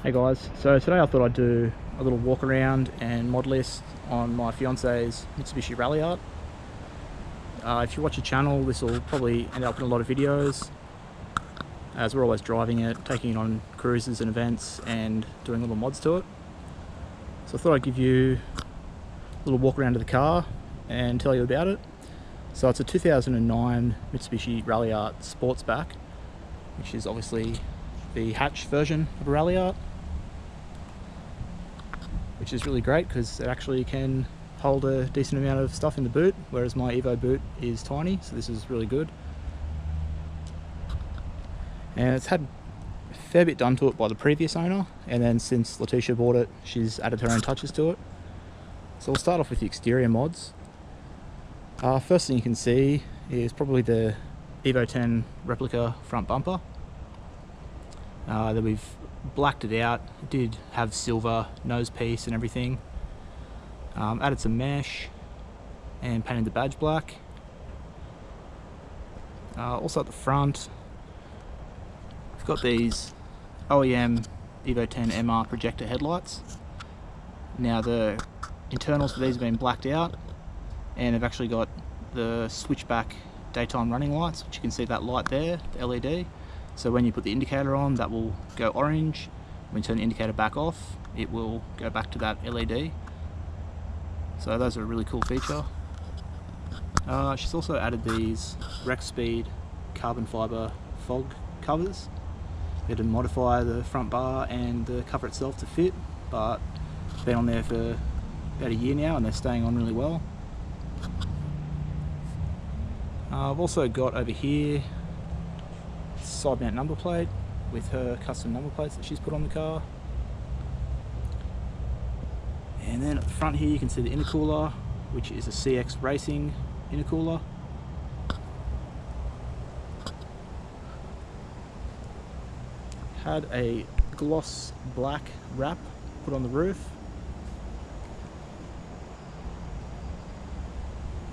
Hey guys, so today I thought I'd do a little walk around and mod list on my fiance's Mitsubishi Ralliart. If you watch the channel, this will probably end up in a lot of videos, as we're always driving it, taking it on cruises and events and doing little mods to it. So I thought I'd give you a little walk around to the car and tell you about it. So it's a 2009 Mitsubishi Ralliart Sportsback, which is obviously the hatch version of a Ralliart, which is really great because it actually can hold a decent amount of stuff in the boot, whereas my Evo boot is tiny, so this is really good. And it's had a fair bit done to it by the previous owner, and then since Letisha bought it, she's added her own touches to it. So we'll start off with the exterior mods. First thing you can see is probably the Evo 10 replica front bumper. That we've blacked it out. It did have silver nose piece and everything. Added some mesh and painted the badge black. Also at the front, we've got these OEM Evo 10 MR projector headlights. Now the internals for these have been blacked out, and they've actually got the switchback daytime running lights, which you can see that light there, the LED. So when you put the indicator on, that will go orange. When you turn the indicator back off, it will go back to that LED. So those are a really cool feature. She's also added these Rex Speed carbon fiber fog covers. They had to modify the front bar and the cover itself to fit, but it's been on there for about a year now and they're staying on really well. I've also got over here side mount number plate with her custom number plates that she's put on the car. And then at the front here you can see the intercooler, which is a CX Racing intercooler. Had a gloss black wrap put on the roof.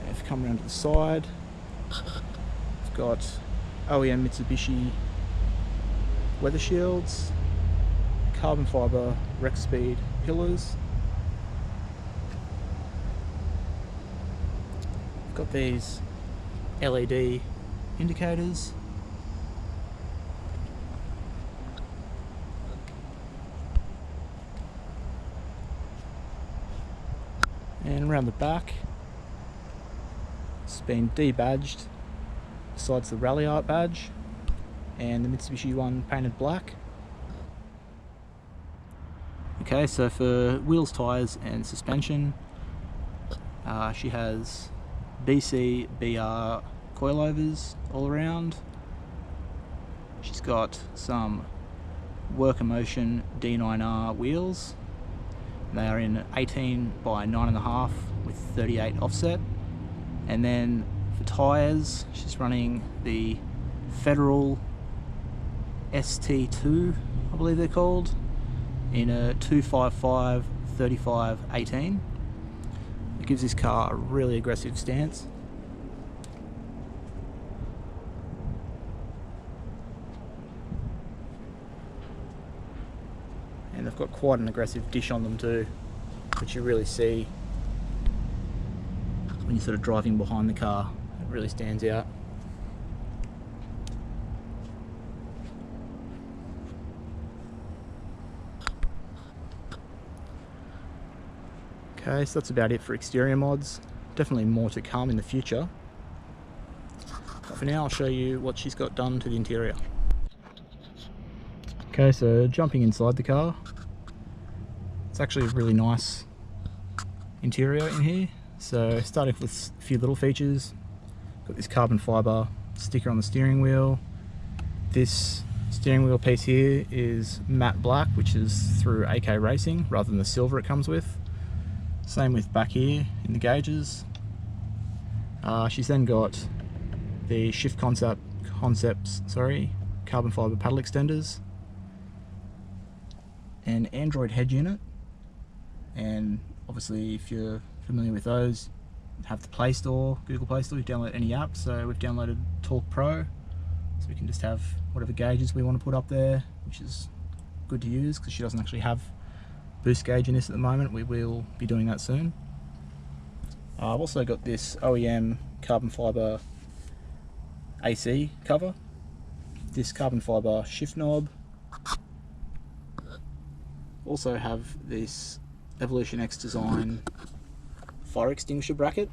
And if you come around to the side, we've got OEM Mitsubishi weather shields, carbon fiber Rex Speed pillars. We've got these LED indicators. And around the back, it's been debadged besides the Ralliart badge, and the Mitsubishi one painted black. Okay, so for wheels, tyres and suspension, she has BC BR coilovers all around. She's got some Work Emotion D9R wheels. They are in 18 by 9.5 with 38 offset. And then for tyres, she's running the Federal ST2, I believe they're called, in a 255 35 18. It gives this car a really aggressive stance. And they've got quite an aggressive dish on them too, which you really see when you're sort of driving behind the car. It really stands out. Okay, so that's about it for exterior mods. Definitely more to come in the future. But for now, I'll show you what she's got done to the interior. Okay, so jumping inside the car. It's actually a really nice interior in here. So starting with a few little features. Got this carbon fiber sticker on the steering wheel. This steering wheel piece here is matte black, which is through AK Racing rather than the silver it comes with. Same with back here in the gauges. She's then got the Shift Concepts carbon fiber paddle extenders, an Android head unit, and obviously if you're familiar with those, have the Play Store, Google Play Store, you download any app. So we've downloaded Talk Pro, so we can just have whatever gauges we want to put up there, which is good to use because she doesn't actually have boost gauge in this at the moment. We will be doing that soon. I've also got this OEM carbon fibre AC cover, this carbon fibre shift knob. Also have this Evolution X Design fire extinguisher bracket.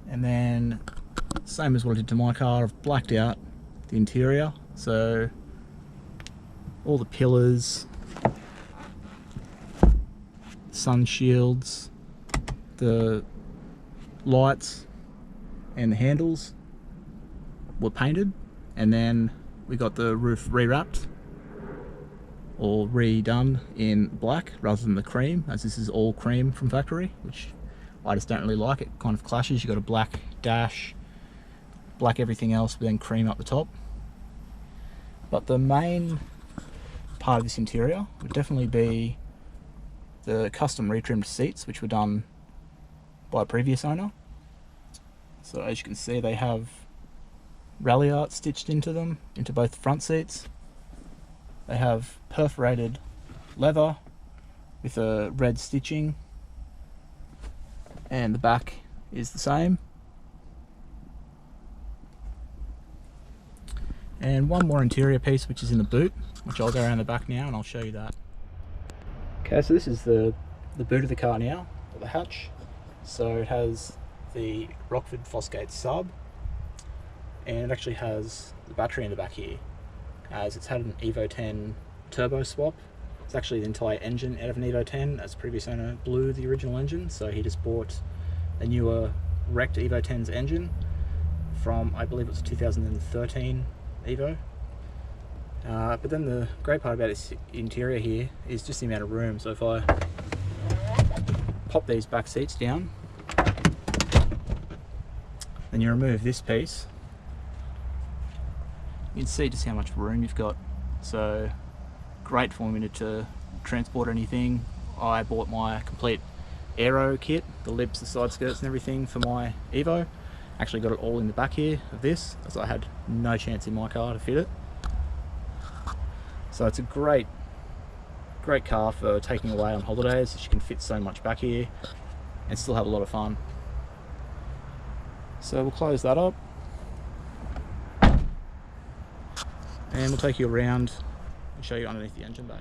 And then, same as what I did to my car, I've blacked out the interior. So all the pillars, sun shields, the lights and the handles were painted, and then we got the roof rewrapped or redone in black rather than the cream, as this is all cream from factory, which I just don't really like. It kind of clashes. You've got a black dash, black everything else, but then cream up the top. But the main part of this interior would definitely be the custom retrimmed seats, which were done by a previous owner. So as you can see, they have Ralliart stitched into them, into both front seats. They have perforated leather with a red stitching, and the back is the same. And one more interior piece, which is in the boot, which I'll go around the back now and I'll show you that. Okay, so this is the boot of the car now, or the hatch. So it has the Rockford Fosgate sub, and it actually has the battery in the back here, as it's had an Evo 10 turbo swap. It's actually the entire engine out of an Evo 10, as previous owner blew the original engine, so he just bought a newer wrecked Evo 10's engine from, I believe it was 2013 Evo. But then the great part about its interior here is just the amount of room. So if I pop these back seats down, then you remove this piece, you can see just how much room you've got. So great for me to transport anything. I bought my complete aero kit, the lips, the side skirts and everything for my Evo. Actually got it all in the back here of this, as I had no chance in my car to fit it. So it's a great car for taking away on holidays. You can fit so much back here and still have a lot of fun. So we'll close that up and we'll take you around and show you underneath the engine bay.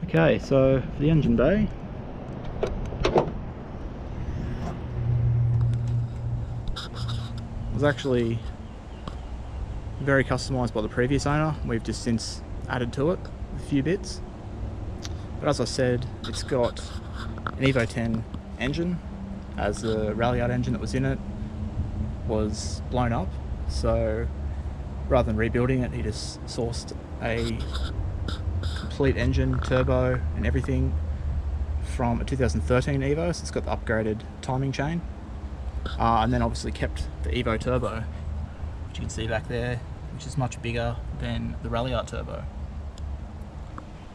Okay, so for the engine bay, it was actually very customised by the previous owner. We've just since added to it a few bits. But as I said, it's got an Evo 10 engine, as the Ralliart engine that was in it was blown up. So rather than rebuilding it, he just sourced a complete engine, turbo and everything from a 2013 Evo. So it's got the upgraded timing chain. And then obviously kept the Evo turbo, which you can see back there, which is much bigger than the Ralliart turbo.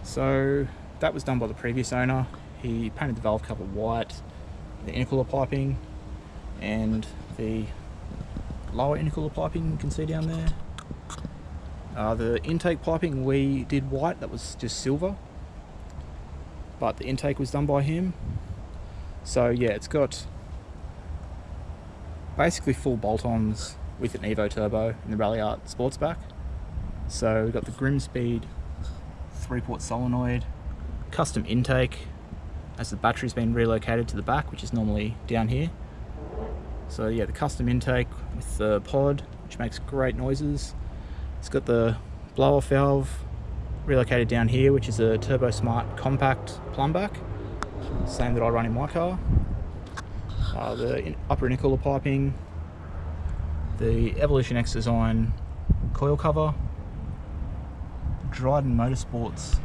So that was done by the previous owner. He painted the valve cover white, the intercooler piping, and the lower intercooler piping you can see down there. The intake piping we did white, that was just silver, but the intake was done by him. So yeah, it's got basically full bolt-ons with an Evo turbo in the Ralliart Sportsback. So we've got the Grimspeed 3-port solenoid, custom intake, as the battery's been relocated to the back, which is normally down here. So yeah, the custom intake with the pod, which makes great noises. It's got the blow-off valve relocated down here, which is a Turbo Smart compact plumback, same that I run in my car. The upper intercooler piping, the Evolution X Design coil cover, Dryden Motorsports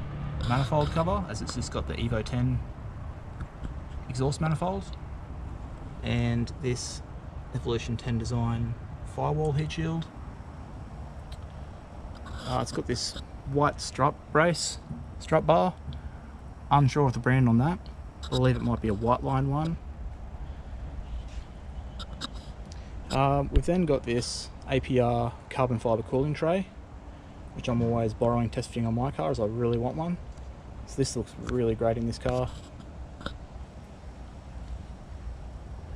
manifold cover, as it's just got the Evo 10 exhaust manifold, and this Evolution 10 Design firewall heat shield. It's got this white strut bar, unsure of the brand on that. I believe it might be a White Line one. We've then got this APR carbon fibre cooling tray, which I'm always borrowing test fitting on my car as I really want one. So this looks really great in this car.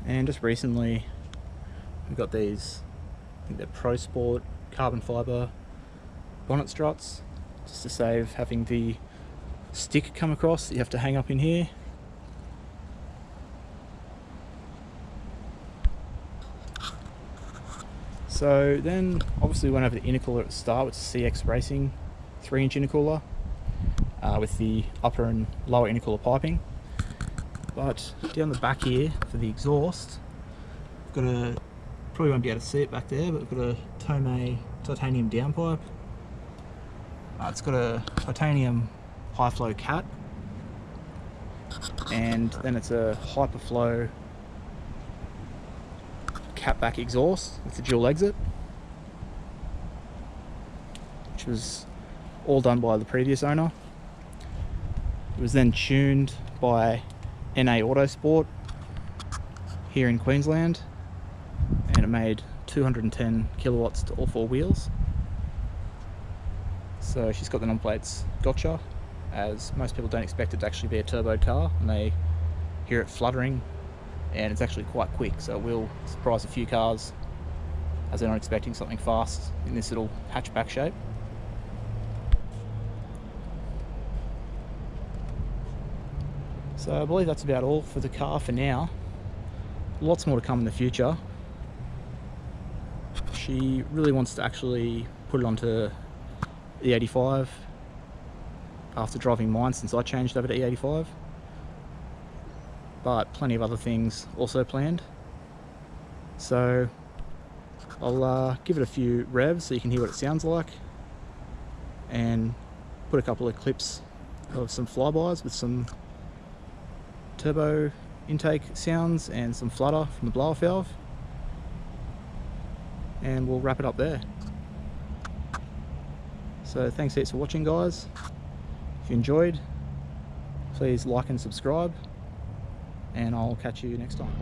And just recently we've got these, I think they're Pro Sport carbon fibre bonnet struts, just to save having the stick come across that you have to hang up in here. So then obviously we went over the intercooler at the start, which is CX Racing 3-inch intercooler with the upper and lower intercooler piping. But down the back here for the exhaust, we've got a, probably won't be able to see it back there, but we've got a Tomei titanium downpipe. It's got a titanium high flow cat, and then it's a hyperflow cat back exhaust with the dual exit, which was all done by the previous owner. It was then tuned by NA Autosport here in Queensland, and it made 210 kilowatts to all 4 wheels. So she's got the non-plates gotcha, as most people don't expect it to actually be a turboed car, and they hear it fluttering, and it's actually quite quick, so it will surprise a few cars as they're not expecting something fast in this little hatchback shape. So I believe that's about all for the car for now. Lots more to come in the future. She really wants to actually put it onto E85 after driving mine since I changed over to E85, but plenty of other things also planned. So I'll give it a few revs so you can hear what it sounds like, and put a couple of clips of some flybys with some turbo intake sounds and some flutter from the blow-off valve, and we'll wrap it up there. So thanks heaps for watching, guys. If you enjoyed, please like and subscribe, and I'll catch you next time.